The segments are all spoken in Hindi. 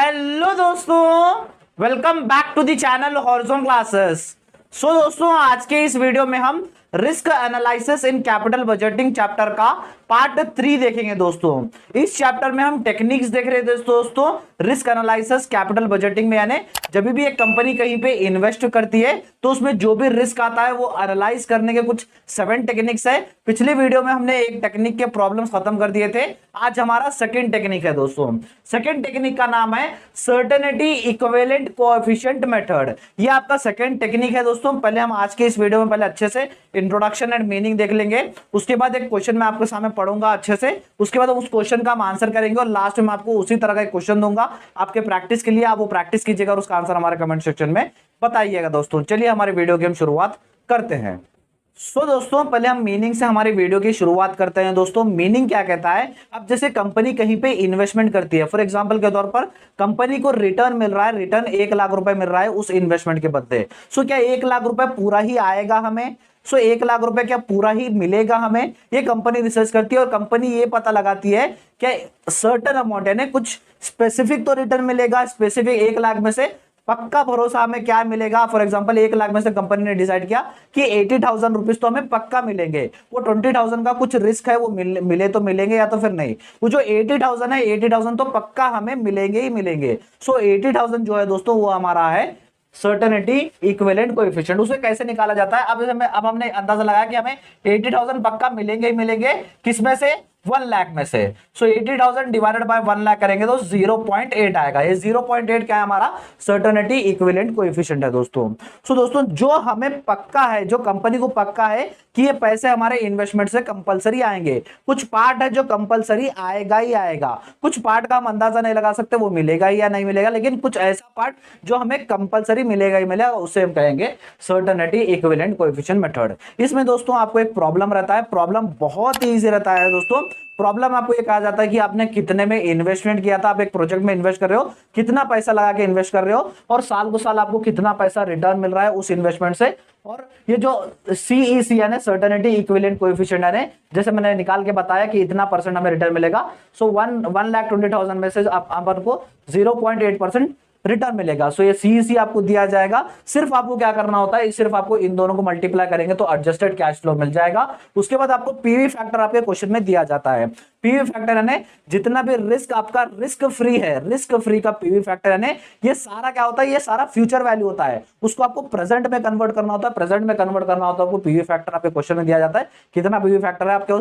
हेलो दोस्तों, welcome back to the channel Horizon classes. दोस्तों, आज के इस वीडियो में हम risk analysis in capital budgeting chapter का पार्ट 3 देखेंगे। दोस्तों, इस चैप्टर में हम टेक्निक्स देख रहे थे। दोस्तों, रिस्क एनालिसिस कैपिटल बजटिंग में, यानी जब भी एक कंपनी कहीं पे इन्वेस्ट करती है तो उसमें जो भी रिस्क आता है वो एनालाइज करने के कुछ 7 टेक्निक्स है। पिछले वीडियो में हमने एक टेक्निक के प्रॉब्लम्स खत्म कर दिए थे। आज हमारा सेकंड टेक्निक है। दोस्तों, सेकंड टेक्निक का नाम है सर्टेनिटी इक्विवेलेंट कोएफिशिएंट मेथड। ये आपका सेकंड टेक्निक है। दोस्तों, पहले हम आज के इस वीडियो में पहले अच्छे से इंट्रोडक्शन एंड मीनिंग देख लेंगे। उसके बाद एक क्वेश्चन मैं आपके सामने पढ़ूंगा अच्छे से, उसके बाद उस क्वेश्चन का हम आंसर करेंगे और लास्ट में आपको उसी तरह का एक क्वेश्चन दूंगा आपके प्रैक्टिस के लिए। आप वो प्रैक्टिस कीजिएगा और उसका आंसर हमारे कमेंट सेक्शन में बताइएगा। दोस्तों, चलिए हमारे वीडियो की हम शुरुआत करते हैं। दोस्तों, पहले हम मीनिंग से हमारी वीडियो की शुरुआत करते हैं। दोस्तों, मीनिंग क्या कहता है? अब जैसे कंपनी कहीं पे इन्वेस्टमेंट करती है, फॉर एग्जांपल के तौर पर कंपनी को रिटर्न मिल रहा है, रिटर्न 1 लाख रुपए मिल रहा है उस इन्वेस्टमेंट के बदले। क्या 1 लाख रुपए पूरा ही आएगा हमें? 1 लाख रुपए क्या पूरा ही मिलेगा हमें? ये कंपनी रिसर्च करती है और कंपनी ये पता लगाती है कि सर्टेन अमाउंट, यानी कुछ स्पेसिफिक तो रिटर्न मिलेगा। स्पेसिफिक 1 लाख में से पक्का भरोसा हमें क्या मिलेगा? फॉर एग्जांपल 1 लाख में से कंपनी ने डिसाइड किया कि 80,000 रुपीज तो हमें पक्का मिलेंगे। वो 20,000 का कुछ रिस्क है, वो मिले तो मिलेंगे या तो फिर नहीं। वो जो 80,000 है, 80,000 तो पक्का हमें मिलेंगे ही मिलेंगे। 80,000 जो है दोस्तों वो हमारा है सर्टेनिटी इक्विवेलेंट कोएफिशिएंट। उसे कैसे निकाला जाता है? अब हमने अंदाजा लगाया कि हमें 80,000 पक्का मिलेंगे ही मिलेंगे। किसमें से? 1 लाख में से। 80,000 डिवाइडेड बाय 1 लाख करेंगे तो 0.8 आएगा। ये 0.8 क्या है? हमारा सर्टेनिटी इक्विवेलेंट कोएफिशिएंट है। दोस्तों, जो हमें पक्का है, जो कंपनी को पक्का है कि ये पैसे हमारे इन्वेस्टमेंट से कंपलसरी आएंगे। कुछ पार्ट है जो कंपलसरी आएगा ही आएगा, कुछ पार्ट का हम अंदाजा नहीं लगा सकते वो मिलेगा ही या नहीं मिलेगा, लेकिन कुछ ऐसा पार्ट जो हमें कंपलसरी मिलेगा ही मिलेगा, उसे हम कहेंगे सर्टेनिटी इक्विवेलेंट कोएफिशिएंट मेथड। इसमें दोस्तों आपको एक प्रॉब्लम रहता है। प्रॉब्लम बहुत ही ईजी रहता है। दोस्तों, प्रॉब्लम आपको ये कहा जाता है कि आपने कितने में इन्वेस्टमेंट किया था। आप एक प्रोजेक्ट में इन्वेस्ट कर रहे हो, कितना पैसा लगा के इन्वेस्ट कर रहे हो और साल को साल आपको कितना पैसा रिटर्न मिल रहा है उस इन्वेस्टमेंट से। और ये जो सीईसी यानी सर्टेनिटी इक्विवेलेंट कोएफिशिएंट है, जैसे मैंने निकाल के बताया कि इतना परसेंट हमें रिटर्न मिलेगा। 1,20,000 में से अपन को 0.8% रिटर्न मिलेगा। ये सीईसी आपको दिया जाएगा। सिर्फ आपको क्या करना होता है, सिर्फ आपको इन दोनों को मल्टीप्लाई करेंगे तो एडजस्टेड कैश फ्लो मिल जाएगा। उसके बाद आपको पीवी फैक्टर आपके क्वेश्चन में दिया जाता है। पीवी फैक्टर यानी जितना भी रिस्क आपका रिस्क फ्री है, रिस्क फ्री का पीवी फैक्टर यानी ये सारा क्या होता है? ये सारा फ्यूचर वैल्यू होता है, उसको आपको प्रेजेंट में कन्वर्ट करना होता है। प्रेजेंट में कन्वर्ट करना होता है आपको पीवी फैक्टर आपके क्वेश्चन में दिया जाता है। कितना पीवी फैक्टर है आपके?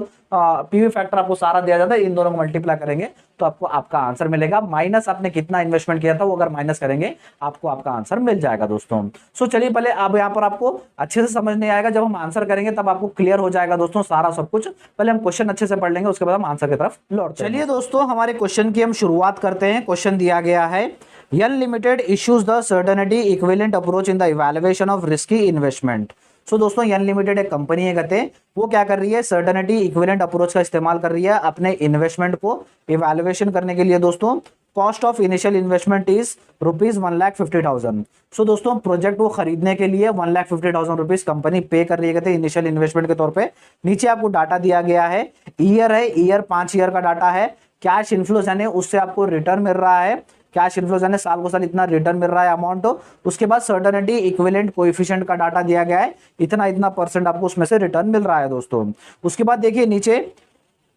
पीवी फैक्टर आपको सारा दिया जाता है। इन दोनों को मल्टीप्लाई करेंगे तो आपको आपका आंसर मिलेगा, माइनस आपने कितना इन्वेस्टमेंट किया था वो अगर माइनस करेंगे आपको आपका आंसर मिल जाएगा। दोस्तों, चलिए पहले अब यहाँ पर आपको अच्छे से समझ नहीं आएगा, जब हम आंसर करेंगे तब आपको क्लियर हो जाएगा। दोस्तों, सारा सब कुछ पहले हम क्वेश्चन अच्छे से पढ़ लेंगे, उसके बाद हम आंसर की तरफ लौटते हैं। चलिए दोस्तों, हमारे क्वेश्चन की हम शुरुआत करते हैं। क्वेश्चन दिया गया है, यल limited issues the certainty equivalent approach in the evaluation of risky investment. दोस्तों, यन लिमिटेड एक कंपनी है, कहते हैं वो क्या कर रही है? सर्टेनिटी इक्विवेलेंट अप्रोच का इस्तेमाल कर रही है अपने इन्वेस्टमेंट को इवैल्यूएशन करने के लिए। दोस्तों, cost of initial investment is ₹1,50,000। दोस्तों, प्रोजेक्ट को खरीदने के लिए 1,50,000 रुपीज कंपनी पे कर रही है, कहते हैं इनिशियल इन्वेस्टमेंट के तौर पे। नीचे आपको डाटा दिया गया है, ईयर है, ईयर 5 ईयर का डाटा है। कैश इनफ्लोस यानी उससे आपको रिटर्न मिल रहा है, कैश इनफ्लोस यानी साल को साल इतना रिटर्न मिल रहा है अमाउंट। उसके बाद सर्टेनिटी इक्विवेलेंट कोएफिशिएंट का डाटा दिया गया है, इतना इतना परसेंट आपको उसमें से रिटर्न मिल रहा है। दोस्तों, उसके बाद देखिए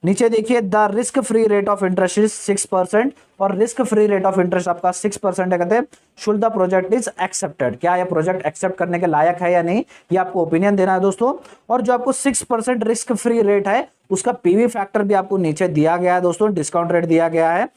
नीचे देखिए, the risk free rate of interest is 6% और risk free rate of interest आपका 6% है। कहते हैं should the project is accepted, क्या यह प्रोजेक्ट एक्सेप्ट करने के लायक है या नहीं, ये आपको ओपिनियन देना है। दोस्तों, और जो आपको 6% रिस्क फ्री रेट है उसका पीवी फैक्टर भी आपको नीचे दिया गया है। दोस्तों, डिस्काउंट रेट दिया गया है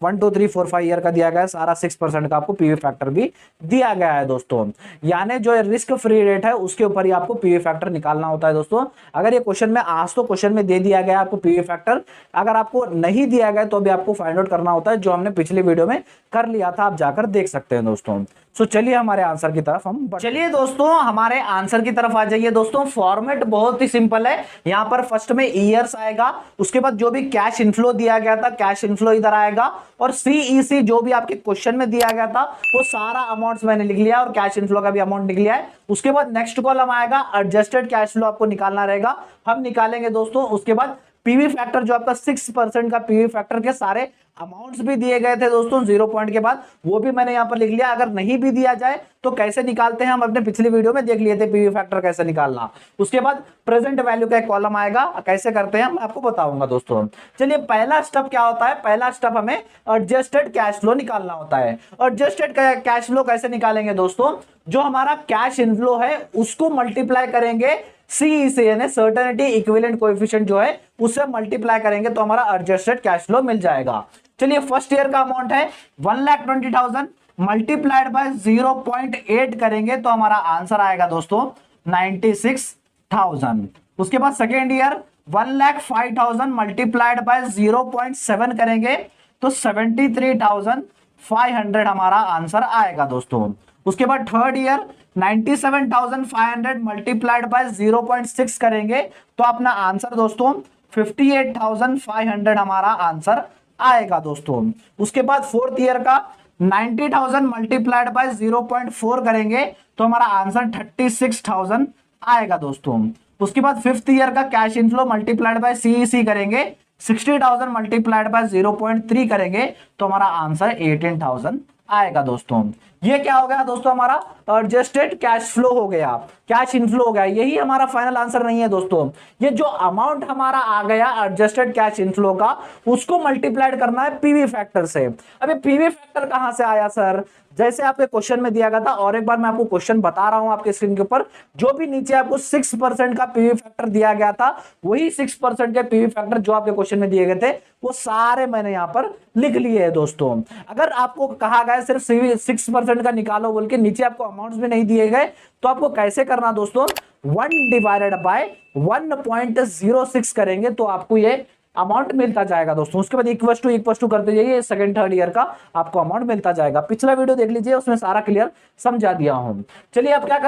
1 2 3 4 5 ईयर का दिया गया है, सारा 6% का आपको पीवी फैक्टर भी दिया गया है। दोस्तों, यानी जो रिस्क फ्री रेट है उसके ऊपर ही आपको पीवी फैक्टर निकालना होता है। दोस्तों, अगर ये क्वेश्चन में आज तो क्वेश्चन में दे दिया गया आपको पीवी फैक्टर, अगर आपको नहीं दिया गया तो भी आपको फाइंड आउट करना होता है, जो हमने पिछली वीडियो में कर लिया था, आप जाकर देख सकते हैं। दोस्तों, चलिए हमारे आंसर की तरफ हम चलिए दोस्तों हमारे आंसर की तरफ आ जाइए। दोस्तों, फॉर्मेट बहुत ही सिंपल है। यहाँ पर फर्स्ट में ईयर्स आएगा, उसके बाद जो भी कैश इनफ्लो दिया गया था कैश इनफ्लो इधर आएगा, और सीईसी जो भी आपके क्वेश्चन में दिया गया था वो सारा अमाउंट्स मैंने लिख लिया और कैश इनफ्लो का भी अमाउंट लिख लिया है। उसके बाद नेक्स्ट कॉलम आएगा, एडजस्टेड कैश फ्लो आपको निकालना रहेगा, हम निकालेंगे। दोस्तों, उसके बाद पीवी फैक्टर जो आपका 6% का पीवी फैक्टर के सारे अमाउंट्स भी दिए गए थे दोस्तों 0 पॉइंट के बाद, वो भी मैंने यहाँ पर लिख लिया। अगर नहीं भी दिया जाए तो कैसे निकालते हैं हम अपने पिछली वीडियो में देख लिए थे, पीवी फैक्टर कैसे निकालना। उसके बाद प्रेजेंट वैल्यू का एक कॉलम आएगा, कैसे करते हैं मैं आपको बताऊंगा दोस्तों। चलिए पहला स्टेप क्या होता है, पहला स्टेप हमें एडजस्टेड कैश फ्लो निकालना होता है। एडजस्टेड कैश फ्लो कैसे निकालेंगे दोस्तों, जो हमारा कैश इनफ्लो है उसको मल्टीप्लाई करेंगे सी से, यानी सर्टेनिटी इक्विवेलेंट कोएफिशिएंट जो है उससे मल्टीप्लाई करेंगे तो हमारा एडजस्टेड कैश फ्लो मिल जाएगा। चलिए फर्स्ट ईयर का अमाउंट है 1,20,000 मल्टीप्लाइड बाय 0.8 करेंगे तो हमारा आंसर आएगा दोस्तों 96,000। उसके बाद सेकेंड ईयर 1,05,000 मल्टीप्लाइड बाय 0.7 करेंगे तो 73,500 हमारा आंसर आएगा दोस्तों। उसके बाद थर्ड ईयर 97,500 मल्टीप्लाइड बाय 0.6 करेंगे तो अपना आंसर दोस्तों 58,500 हमारा आंसर आएगा दोस्तों। उसके बाद फोर्थ ईयर का 90,000 मल्टीप्लाइड बाय 0.4 करेंगे तो हमारा आंसर 36,000 आएगा दोस्तों। उसके बाद फिफ्थ ईयर का cash inflow multiplied by CEC करेंगे, 60,000 मल्टीप्लाइड बाय 0.3 करेंगे तो हमारा आंसर 18,000 आएगा दोस्तों। ये क्या हो गया दोस्तों, हमारा एडजस्टेड कैश फ्लो हो गया, कैश इनफ्लो हो गया। यही हमारा फाइनल आंसर नहीं है दोस्तों, ये जो अमाउंट हमारा आ गया एडजस्टेड कैश इनफ्लो का उसको मल्टीप्लाइड करना है पीवी फैक्टर से। अभी पीवी फैक्टर कहां से आया सर, जैसे आपके क्वेश्चन में दिया गया था, और एक बार मैं आपको क्वेश्चन बता रहा हूं आपके स्क्रीन के ऊपर, जो भी नीचे आपको 6% का पीवी फैक्टर दिया गया था वही 6% के पीवी फैक्टर जो आपके क्वेश्चन में दिए गए थे वो सारे मैंने यहां पर लिख लिए हैं दोस्तों। अगर आपको कहा गया सिर्फ 6% का निकालो बोल के, नीचे आपको अमाउंट्स भी नहीं दिए गए, तो आपको कैसे करना दोस्तों, 1 डिवाइडेड बाय 1.06 करेंगे तो आपको ये अमाउंट मिलता जाएगा दोस्तों। उसके बाद इक्वल टू करते जाइए, सेकंड थर्ड ईयर का आपको अमाउंट मिलता जाएगा। पिछला वीडियो देख लीजिए, उसमें सारा क्लियर समझा दिया हूं। चलिए अब क्या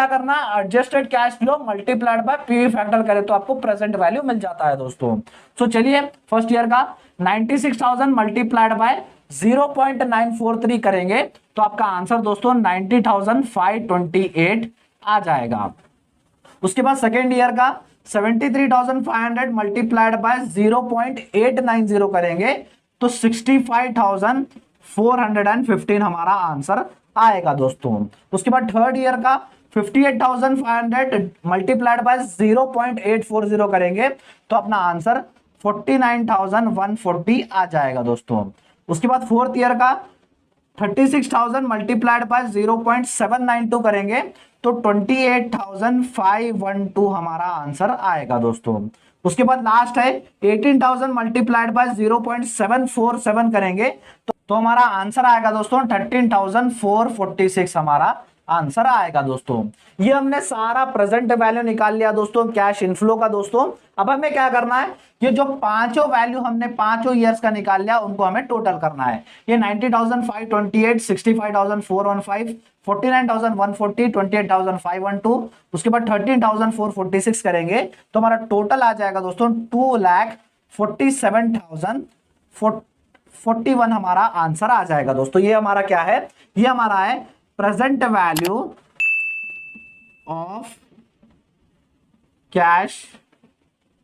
करना, adjusted cash flow multiplied by PV factor करें तो आपको प्रेजेंट वैल्यू मिल जाता है दोस्तों। तो चलिए फर्स्ट ईयर का 96,000 मल्टीप्लाइड बाय 0.943 करेंगे तो आपका आंसर दोस्तों 90,528 आ जाएगा। उसके बाद सेकेंड ईयर का 73,500 मल्टीप्लाइड बाय 0.890 करेंगे तो 65,415 हमारा आंसर आएगा दोस्तों। उसके बाद थर्ड ईयर का 58,500 मल्टीप्लाइड बाय 0.840 करेंगे तो अपना आंसर 49,140 आ जाएगा दोस्तों। उसके बाद फोर्थ ईयर का 36,000 मल्टीप्लाइड बाय 0.792 करेंगे तो 28,512 हमारा आंसर आएगा दोस्तों। उसके बाद लास्ट है 18,000 मल्टीप्लाइड बाय 0.747 करेंगे तो हमारा आंसर आएगा दोस्तों 13,446 हमारा आंसर आएगा दोस्तों। ये हमने सारा प्रेजेंट वैल्यू निकाल लिया दोस्तों कैश इनफ्लो का दोस्तों। अब हमें क्या करना है, ये जो पांचों वैल्यू हमने पांचों ईयर्स का निकाल लिया उनको हमें टोटल करना है। ये 90,528, 65,415, 49,140, 28,512, उसके बाद 13,446 करेंगे तो हमारा टोटल आ जाएगा दोस्तों 2,47,041 हमारा आंसर आ जाएगा दोस्तों। ये हमारा क्या है, ये हमारा है present value of cash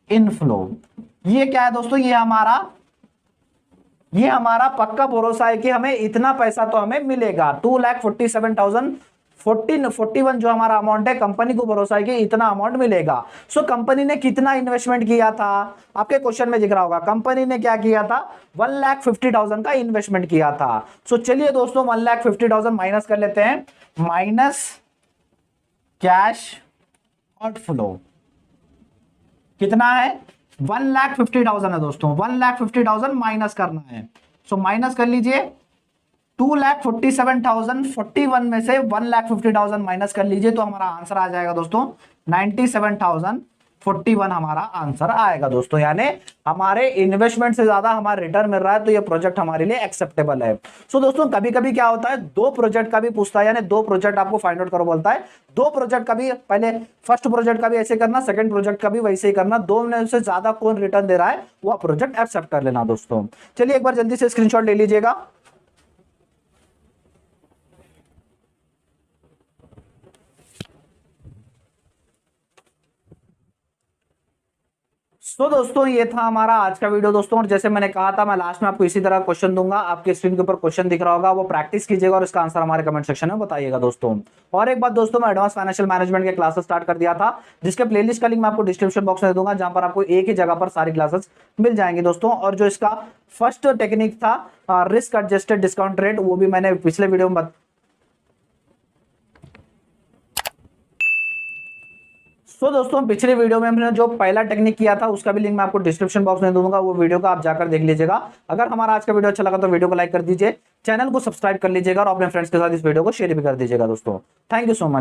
inflow. ये क्या है दोस्तों, ये हमारा पक्का भरोसा है कि हमें इतना पैसा तो हमें मिलेगा। 2,47,041 जो हमारा अमाउंट है, कंपनी को भरोसा है कि इतना अमाउंट मिलेगा। सो कंपनी ने कितना इन्वेस्टमेंट किया था, आपके क्वेश्चन में दिख रहा होगा, कंपनी ने क्या किया था 1,50,000 का इन्वेस्टमेंट किया था। सो चलिए दोस्तों 1,50,000 माइनस कर लेते हैं, माइनस कैश आउटफ्लो कितना है 1,50,000 है दोस्तों, 1,50,000 माइनस करना है। सो माइनस कर लीजिए 2,47,041 में से 1,50,000 माइनस कर लीजिए तो हमारा आंसर आ जाएगा दोस्तों 97,041 हमारा आंसर आएगा दोस्तों। यानी हमारे इन्वेस्टमेंट से ज्यादा हमारा रिटर्न मिल रहा है तो ये प्रोजेक्ट हमारे लिए एक्सेप्टेबल है। सो दोस्तों कभी कभी क्या होता है, दो प्रोजेक्ट का भी पूछता है, यानी दो प्रोजेक्ट आपको फाइंड आउट करो बोलता है। दो प्रोजेक्ट का भी, पहले फर्स्ट प्रोजेक्ट का भी ऐसे करना, सेकंड प्रोजेक्ट का भी वैसे ही करना, दो में से ज्यादा कौन रिटर्न दे रहा है वो प्रोजेक्ट एक्सेप्ट कर लेना दोस्तों। चलिए एक बार जल्दी से स्क्रीनशॉट ले लीजिएगा। तो दोस्तों ये था हमारा आज का वीडियो दोस्तों, और जैसे मैंने कहा था मैं लास्ट में आपको इसी तरह क्वेश्चन दूंगा, आपके स्क्रीन के ऊपर क्वेश्चन दिख रहा होगा, वो प्रैक्टिस कीजिएगा और इसका आंसर हमारे कमेंट सेक्शन में बताइएगा दोस्तों। और एक बात दोस्तों, मैं एडवांस फाइनेंशियल मैनेजमेंट के क्लासेस स्टार्ट कर दिया था, जिसके प्लेलिस्ट का लिंक मैं आपको डिस्क्रिप्शन बॉक्स में दे दूंगा, जहां पर आपको एक ही जगह पर सारी क्लासेस मिल जाएंगी दोस्तों। और जो इसका फर्स्ट टेक्निक था रिस्क एडजस्टेड डिस्काउंट रेट, वो भी मैंने पिछले वीडियो में दोस्तों पिछले वीडियो में हमने जो पहला टेक्निक किया था उसका भी लिंक मैं आपको डिस्क्रिप्शन बॉक्स में दूंगा, वो वीडियो का आप जाकर देख लीजिएगा। अगर हमारा आज का वीडियो अच्छा लगा तो वीडियो को लाइक कर दीजिए, चैनल को सब्सक्राइब कर लीजिएगा और अपने फ्रेंड्स के साथ इस वीडियो को शेयर भी कर दीजिएगा दोस्तों। Thank you so much.